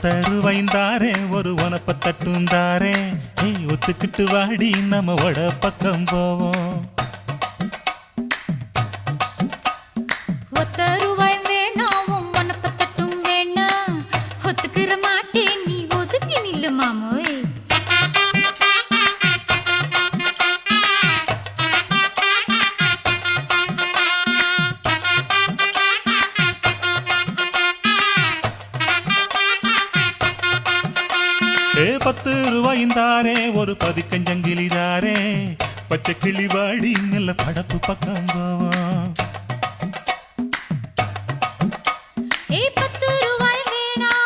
ஒத்தருவைந்தாரே ஒரு உனப்ப தட்டுந்தாரே ஒத்துக்கிட்டு வாடி நம்ம வட பக்கம் போவோம். ஒத்த ரூபாய் வேணாம் உனப்ப தட்டும் வேணாம் ஒத்துக்கிற மாட்டேன் நீ ஒதுக்கி நில்லு மாமோய். ₹10 ஒரு பதிக்கஞ்சங்கிலிதாரே பச்சை கிளி வாடி நல்ல படப்பு பக்கம் போவோம். ₹10 வேணாம்